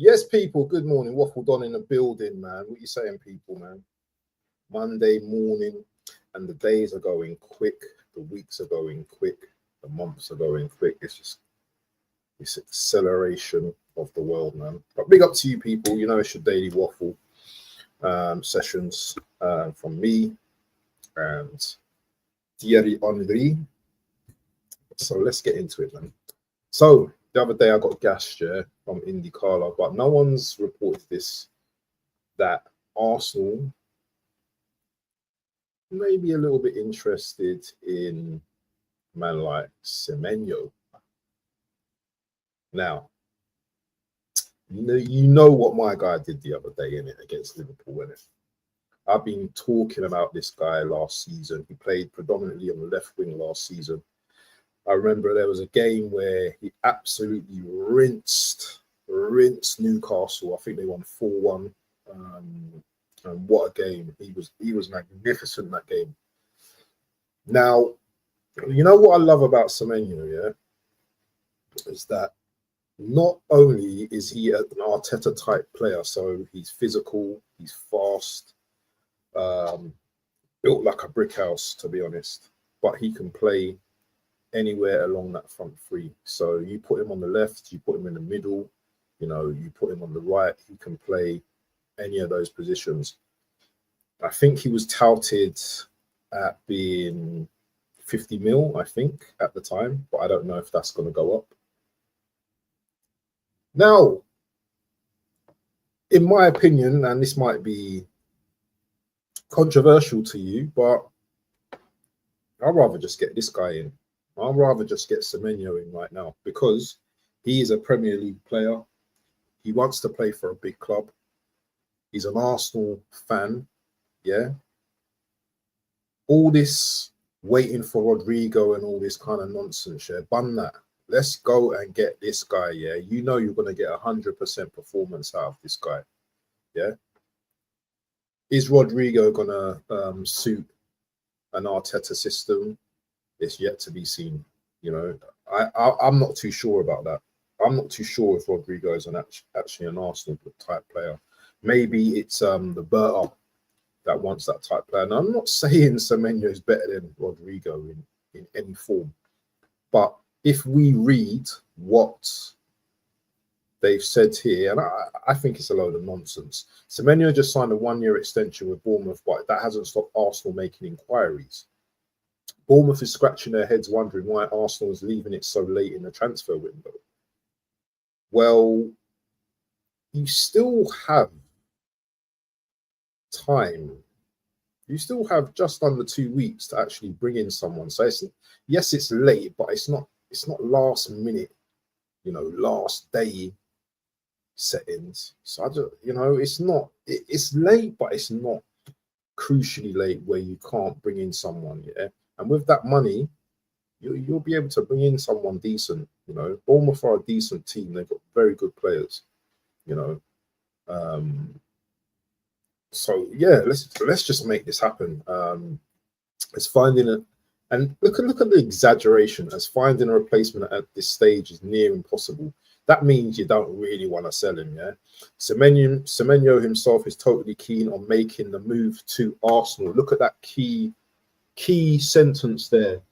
Yes, people, good morning. Waffle Don in the building, man. What you saying, people, man? Monday morning, and the days are going quick. The weeks are going quick. The months are going quick. It's just this acceleration of the world, man. But big up to you, people. You know, it's your daily Waffle sessions from me and Thierry Henry. So let's get into it, man. So the other day I got gassed, yeah, from IndyCar, but no one's reported this, that Arsenal may be a little bit interested in a man like Semeyo. Now, you know what my guy did the other day in it against Liverpool, innit? I've been talking about this guy last season. He played predominantly on the left wing last season. I remember there was a game where he absolutely rinsed Newcastle. I think they won 4-1. And what a game. He was magnificent in that game. Now, you know what I love about Semeyo, yeah? Is that not only is he an Arteta type player, so he's physical, he's fast, built like a brick house, to be honest, but he can play anywhere along that front three. So you put him on the left, you put him in the middle, you know, you put him on the right, he can play any of those positions. I think he was touted at being 50 mil, I think, at the time, but I don't know if that's going to go up. Now, in my opinion, and this might be controversial to you, but I'd rather just get this guy in. I'd rather just get Semeyo in right now because he is a Premier League player. He wants to play for a big club. He's an Arsenal fan, yeah. All this waiting for Rodrigo and all this kind of nonsense, yeah, bun that. Let's go and get this guy, yeah. You know you're going to get 100% performance out of this guy, yeah. Is Rodrigo going to suit an Arteta system? It's yet to be seen. You know, I'm not too sure about that. I'm not too sure if Rodrigo is actually an Arsenal type player. Maybe it's the Berta that wants that type player. And I'm not saying Semeyo is better than Rodrigo in any form, but if we read what they've said here, and I think it's a load of nonsense. Semeyo just signed a 1-year extension with Bournemouth, but that hasn't stopped Arsenal making inquiries. Bournemouth is scratching their heads wondering why Arsenal is leaving it so late in the transfer window. Well, you still have time. You still have just under 2 weeks to actually bring in someone. So yes, it's late, but it's not last minute, you know, last day settings. So I just, you know, it's late, but it's not crucially late where you can't bring in someone, yeah. And with that money, you'll be able to bring in someone decent. You know, Bournemouth are a decent team. They've got very good players. You know, so yeah, let's just make this happen. It's finding a, and look at the exaggeration. As finding a replacement at this stage is near impossible. That means you don't really want to sell him, yeah. Semeyo himself is totally keen on making the move to Arsenal. Look at that key sentence there.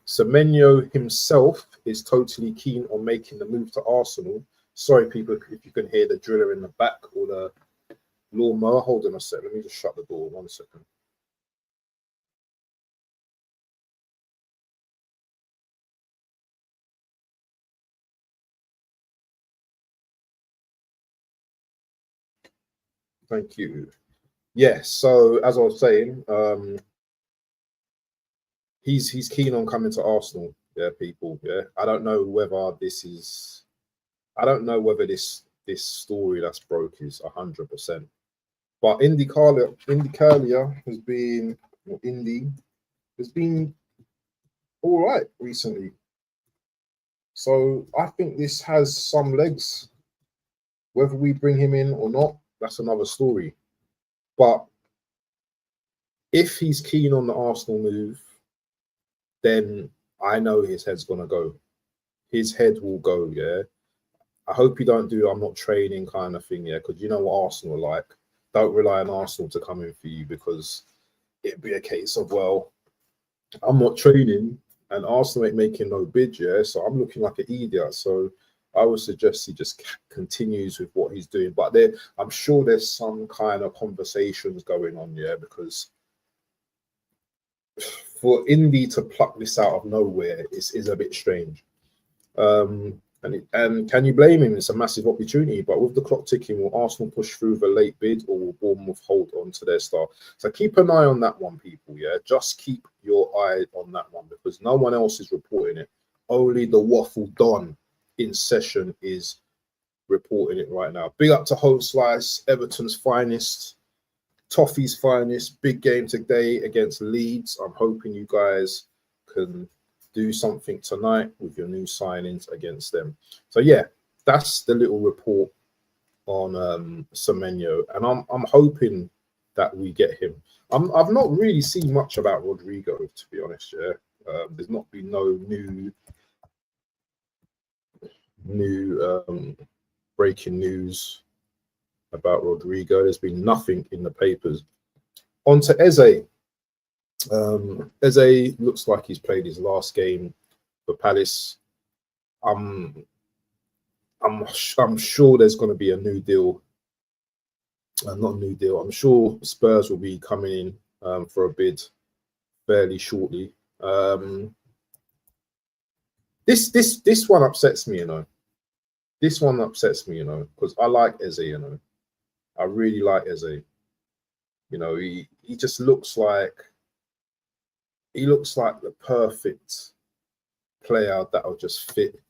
Semeyo himself is totally keen on making the move to Arsenal. Sorry, people, if you can hear the driller in the back or the lawnmower. Hold on a second. Let me just shut the door. 1 second. Thank you. Yeah, so as I was saying, he's keen on coming to Arsenal. Yeah, people. Yeah, I don't know whether this story that's broke is 100%. But IndyCar has been, or Indy has been all right recently. So I think this has some legs. Whether we bring him in or not, that's another story. But if he's keen on the Arsenal move, then I know his head's gonna go. His head will go, yeah. I hope you don't do I'm not training kind of thing, yeah, because you know what Arsenal are like. Don't rely on Arsenal to come in for you, because it'd be a case of, well, I'm not training and Arsenal ain't making no bid, yeah, so I'm looking like an idiot. So I would suggest he just continues with what he's doing. But I'm sure there's some kind of conversations going on, yeah, because for Indy to pluck this out of nowhere is a bit strange. And can you blame him? It's a massive opportunity, but with the clock ticking, will Arsenal push through the late bid, or will Bournemouth hold on to their star? So keep an eye on that one, people. Yeah, just keep your eye on that one, because no one else is reporting it. Only the Waffle Don in session is reporting it right now. Big up to Home Slice, Everton's finest, Toffee's finest. Big game today against Leeds. I'm hoping you guys can do something tonight with your new signings against them. So yeah, that's the little report on Semeyo, and I'm hoping that we get him. I've not really seen much about Rodrigo, to be honest. Yeah, there's not been no new breaking news about Rodrigo. There's been nothing in the papers. On to Eze. Eze looks like he's played his last game for Palace. I'm sure there's going to be a new deal. Not a new deal. I'm sure Spurs will be coming in for a bid fairly shortly. This one upsets me, you know. This one upsets me, you know, because I like Eze, you know. I really like Eze. You know, he just looks like the perfect player that'll just fit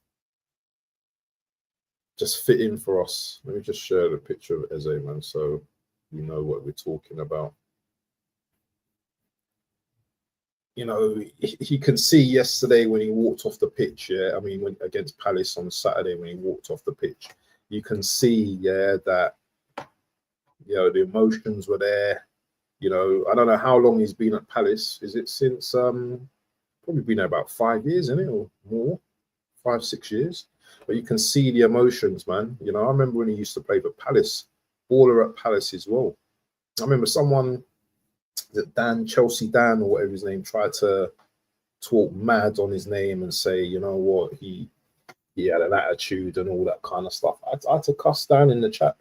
in for us. Let me just share the picture of Eze, man, so you know what we're talking about. You know, you can see yesterday when he walked off the pitch, yeah, I mean, when against Palace on Saturday when he walked off the pitch, you can see, yeah, that, you know, the emotions were there. You know, I don't know how long he's been at Palace. Is it since probably been there about 5 years, isn't it, or more? 5-6 years. But you can see the emotions, man. You know, I remember when he used to play for Palace, baller at Palace as well. I remember someone, that Chelsea Dan or whatever his name, tried to talk mad on his name and say, you know what, he had an attitude and all that kind of stuff. I had to cuss Dan in the chat.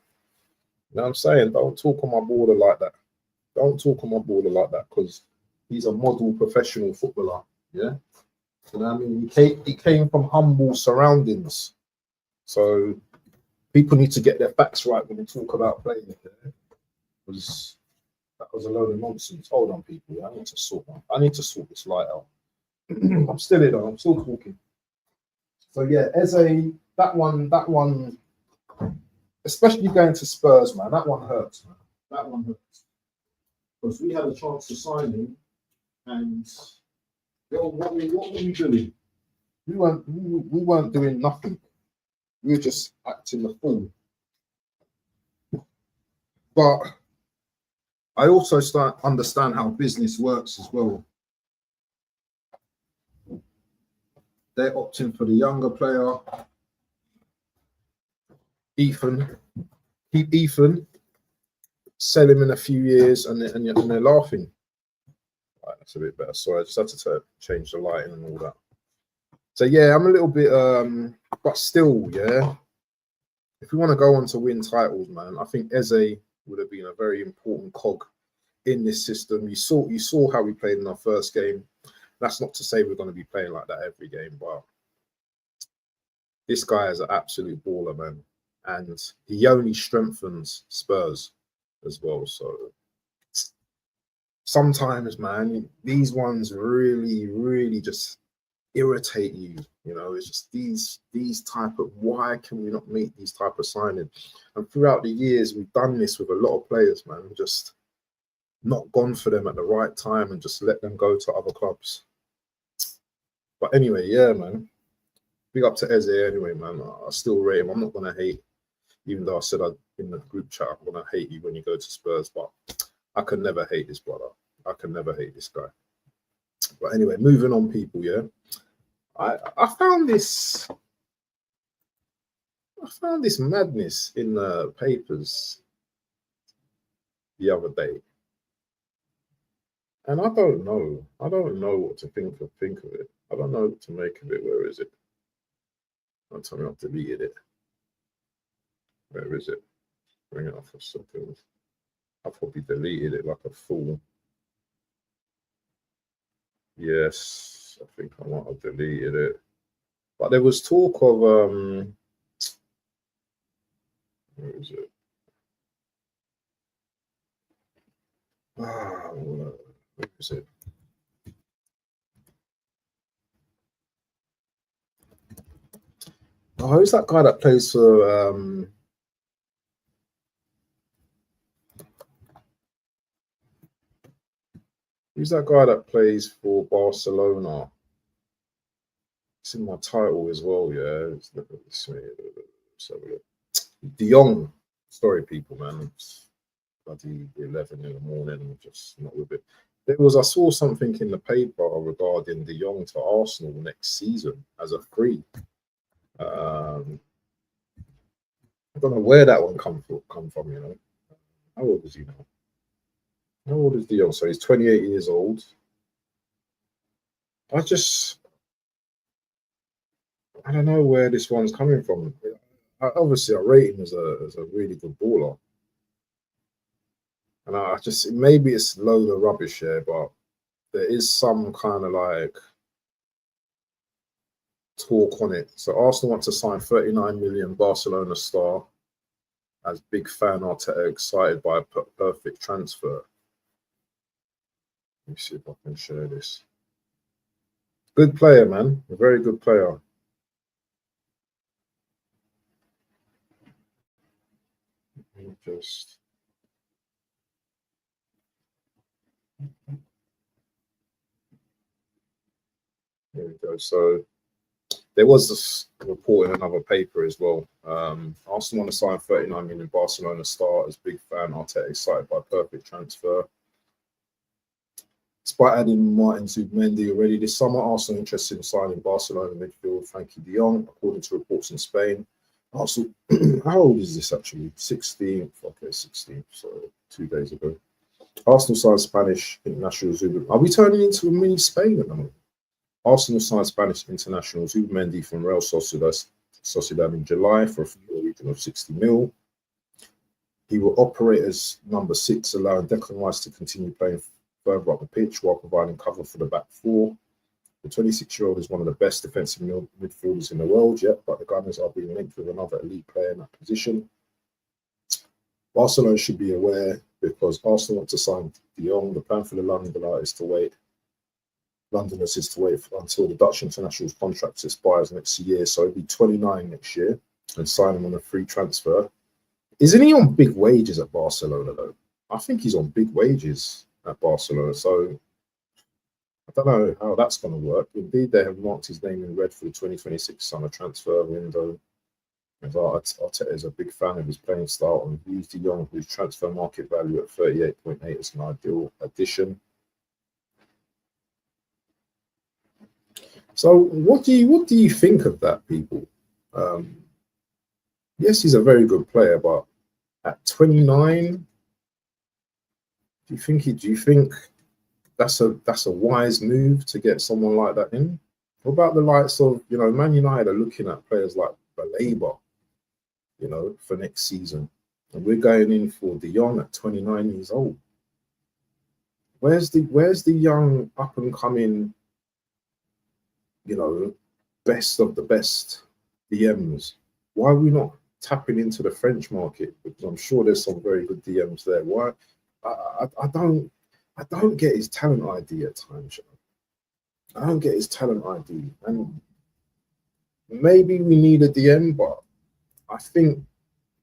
You know what I'm saying? Don't talk on my border like that. Don't talk on my border like that, because he's a model professional footballer. Yeah. You know what I mean? He came from humble surroundings. So people need to get their facts right when they talk about playing. Yeah? Because that was a load of nonsense. Hold on, people. I need to sort this light out. I'm still here though. I'm still talking. So yeah, Eze, that one, especially going to Spurs, man, that one hurts, man. That one hurts. Because we had a chance to sign him, and what were we doing? We weren't doing nothing. We were just acting the fool. But I also understand how business works as well. They're opting for the younger player, Ethan. Keep Ethan, sell him in a few years, and they're laughing. Right, that's a bit better. Sorry, I just had to change the lighting and all that. So yeah, I'm a little bit, but still, yeah. If we want to go on to win titles, man, I think Eze would have been a very important cog in this system. You saw how we played in our first game. That's not to say we're going to be playing like that every game, but this guy is an absolute baller, man, and he only strengthens Spurs as well. So sometimes, man, these ones really, really just irritate you. You know, it's just these type of, why can we not make these type of signings? And throughout the years, we've done this with a lot of players, man. Just not gone for them at the right time and just let them go to other clubs. But anyway, yeah, man. Big up to Eze anyway, man. I still rate him. I'm not gonna hate, even though I said in the group chat, I'm gonna hate you when you go to Spurs, but I can never hate this brother. I can never hate this guy. But anyway, moving on, people, yeah. I found this I found this madness in the papers the other day, and I don't know. I don't know what to think of it. I don't know what to make of it. Where is it? Don't tell me I've deleted it. Where is it? Bring it off a second. I probably deleted it like a fool. Yes, I think I might have deleted it. But there was talk of where is it? Where is it? Oh, who's that guy that plays for who's that guy that plays for Barcelona? It's in my title as well, yeah. So Jong. Sorry, people, man. It's bloody 11 in the morning. I'm just not with it. I saw something in the paper regarding Jong to Arsenal next season as a free. I don't know where that one come from, you know. How old is he now? How old is Jong? So he's 28 years old. I don't know where this one's coming from. Obviously, I rate him as a really good baller. And maybe it's a load of rubbish here, but there is some kind of like talk on it. So Arsenal want to sign 39 million Barcelona star as big fan Arteta excited by a perfect transfer. Let me see if I can share this. Good player, man. A very good player. Just there we go. So there was this report in another paper as well. Arsenal want to sign 39 million Barcelona star as big fan Arteta excited by perfect transfer. Despite adding Martin Zubimendi already this summer, Arsenal interested in signing Barcelona midfield Frankie de Jong, according to reports in Spain. Arsenal, how old is this actually? 16th. Okay, 16th. So 2 days ago. Arsenal signed Spanish international Zubimendi. Are we turning into a mini Spain at the moment? Arsenal signed Spanish international Zubimendi from Real Sociedad in July for a fee region of 60 mil. He will operate as number 6, allowing Declan Rice to continue playing further up the pitch while providing cover for the back four. The 26-year-old is one of the best defensive midfielders in the world yet, but the Gunners are being linked with another elite player in that position. Barcelona should be aware because Arsenal want to sign de Jong. The plan for the Londoners is to wait until the Dutch international's contract expires next year, so he'll be 29 next year, and sign him on a free transfer. Isn't he on big wages at Barcelona though? I think he's on big wages at Barcelona, so I don't know how that's going to work. Indeed, they have marked his name in red for the 2026 summer transfer window. As Arteta is a big fan of his playing style and views de Jong, whose transfer market value at 38.8 as an ideal addition. So, what do you think of that, people? Yes, he's a very good player, but at 29, do you think that's a wise move to get someone like that in? What about the likes of, Man United are looking at players like Baleba, for next season, and we're going in for de Jong at 29 years old. Where's the young up and coming, best of the best DMs? Why are we not tapping into the French market? Because I'm sure there's some very good DMs there. Why? I don't get his talent ID at times. I don't get his talent ID, and maybe we need a DM, but I think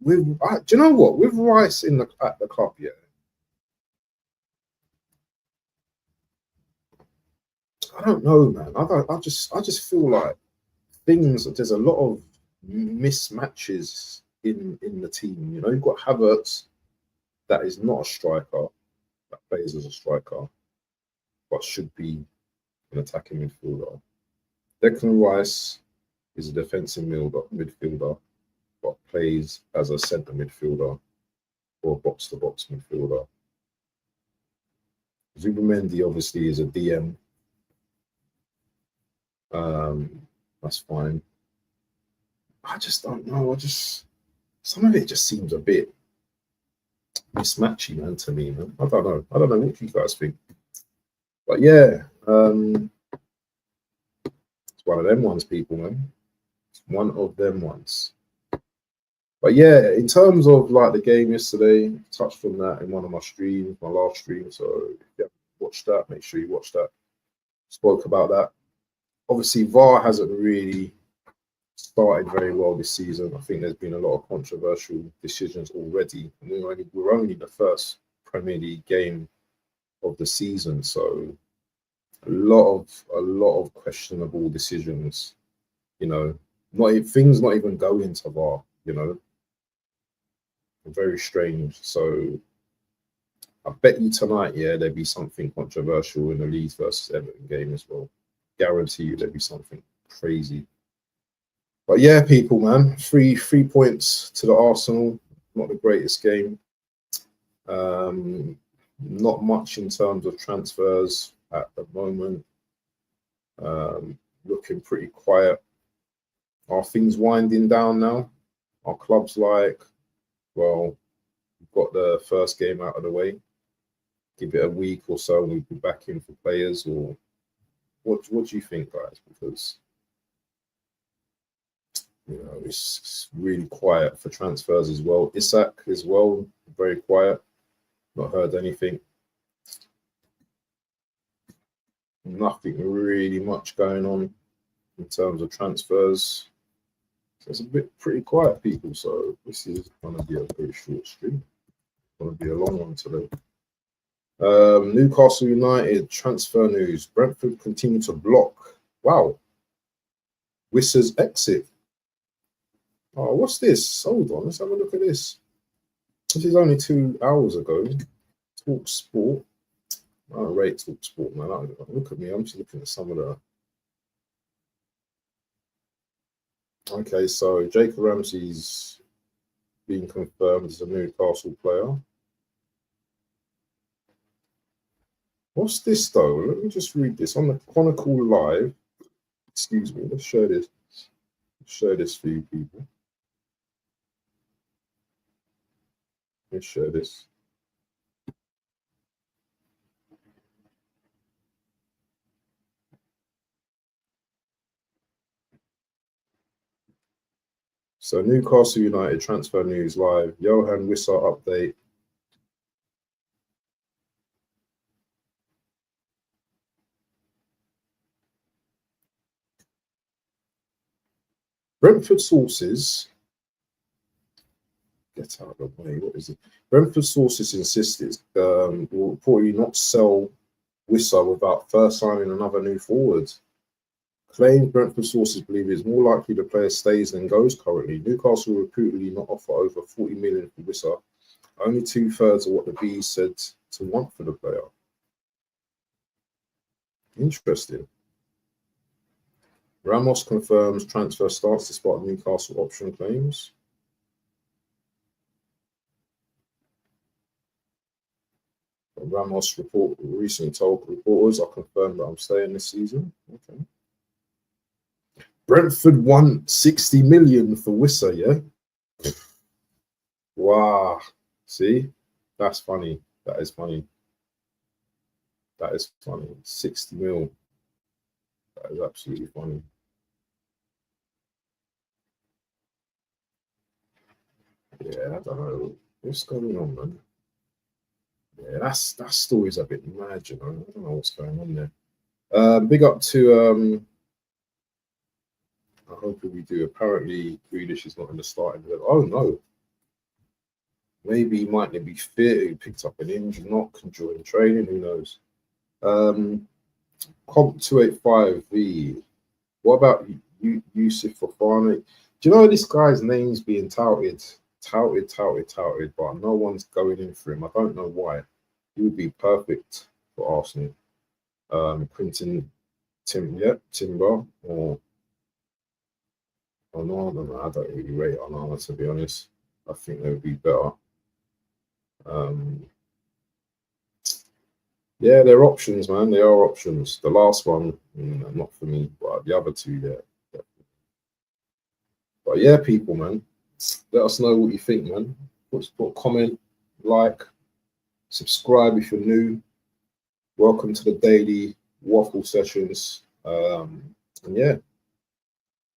do you know what? With Rice at the club, yeah, I don't know, man. I just feel like there's a lot of mismatches in the team. You've got Havertz, that is not a striker, that plays as a striker, but should be an attacking midfielder. Declan Rice is a defensive midfielder. but plays as a centre midfielder or box-to-box midfielder. Zubimendi obviously is a DM. That's fine. I just don't know. Some of it just seems a bit mismatchy, man, to me, man. I don't know. I don't know what you guys think. But yeah, it's one of them ones, people, man. It's one of them ones. But yeah, in terms of like the game yesterday, touched on that in one of my streams, my last stream. So if you haven't watched that, make sure you watch that. Spoke about that. Obviously, VAR hasn't really started very well this season. I think there's been a lot of controversial decisions already. And we're only the first Premier League game of the season, so a lot of questionable decisions. You know, things not even going to VAR. You know, very strange. So I bet you tonight, yeah, there'll be something controversial in the Leeds versus Everton game as well. Guarantee you there'll be something crazy. But yeah, people, man, three points to the Arsenal. Not the greatest game. Not much in terms of transfers at the moment. Looking pretty quiet. Are things winding down now? Are clubs like, well, we've got the first game out of the way. Give it a week or so, and we'll be back in for players. Or what do you think, guys? Because you know it's really quiet for transfers as well. Isak as well, very quiet. Not heard anything. Nothing really much going on in terms of transfers. So it's a bit pretty quiet, people. So this is going to be a very short stream. It's going to be a long one today. Newcastle United transfer news. Brentford continue to block. Wow. Wissa's exit. Oh, what's this? Hold on, let's have a look at this. This is only 2 hours ago. Talk Sport. I don't rate Talk Sport, man. Look at me. I'm just looking at some of the. Okay, so Jacob Ramsey's been confirmed as a Newcastle player. What's this though? Let me just read this on the Chronicle Live. Excuse me. Let's share this. Share this for you people. Let's share this. So Newcastle United transfer news live. Johan Wissa update. Brentford sources. Get out of the way. What is it? Brentford sources insisted will reportedly not sell Wissa without first signing another new forward. Claimed Brentford sources believe it's more likely the player stays than goes currently. Newcastle will reputedly not offer over 40 million for Wissa. Only 2/3 of what the Bees said to want for the player. Interesting. Ramos confirms transfer starts despite Newcastle option claims. Ramos recently told reporters, "I confirmed that I'm staying this season." Okay. Brentford won 60 million for Wissa, yeah? Wow. See? That's funny. That is funny. That is funny. 60 mil. That is absolutely funny. Yeah, I don't know. What's going on, man? Yeah, that story's a bit mad, you know. I don't know what's going on there. Big up to I hope we do. Apparently, Grealish is not in the starting. Oh no. Maybe he might not be fit. He picked up an injury, not can join training. Who knows? Comp 285V. What about Yusuf Fofana? Do you know this guy's name's being touted, but no one's going in for him. I don't know why. He would be perfect for Arsenal. Quinton Timber or Onana, man, I don't really rate Onana, to be honest. I think they would be better. Yeah, they're options, man. They are options. The last one, not for me, but the other two, yeah. But yeah, people, man, let us know what you think, man. Put a comment, like, subscribe if you're new. Welcome to the daily waffle sessions. And yeah,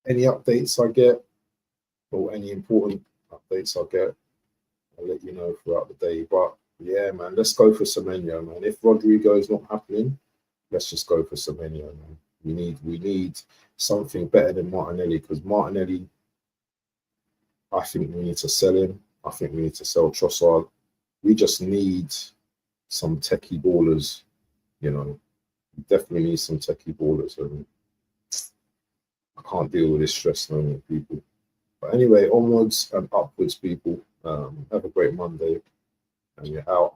any updates I get or any important updates I get, I'll let you know throughout the day. But yeah, man, let's go for Semeyo, man. If Rodrigo is not happening, let's just go for Semeyo, man. We need something better than Martinelli, because Martinelli, I think we need to sell him. I think we need to sell Trossard. We just need some techie ballers, you know. We definitely need some techie ballers, and I can't deal with this stress no more, people. But anyway, onwards and upwards, people. Have a great Monday, and you're out.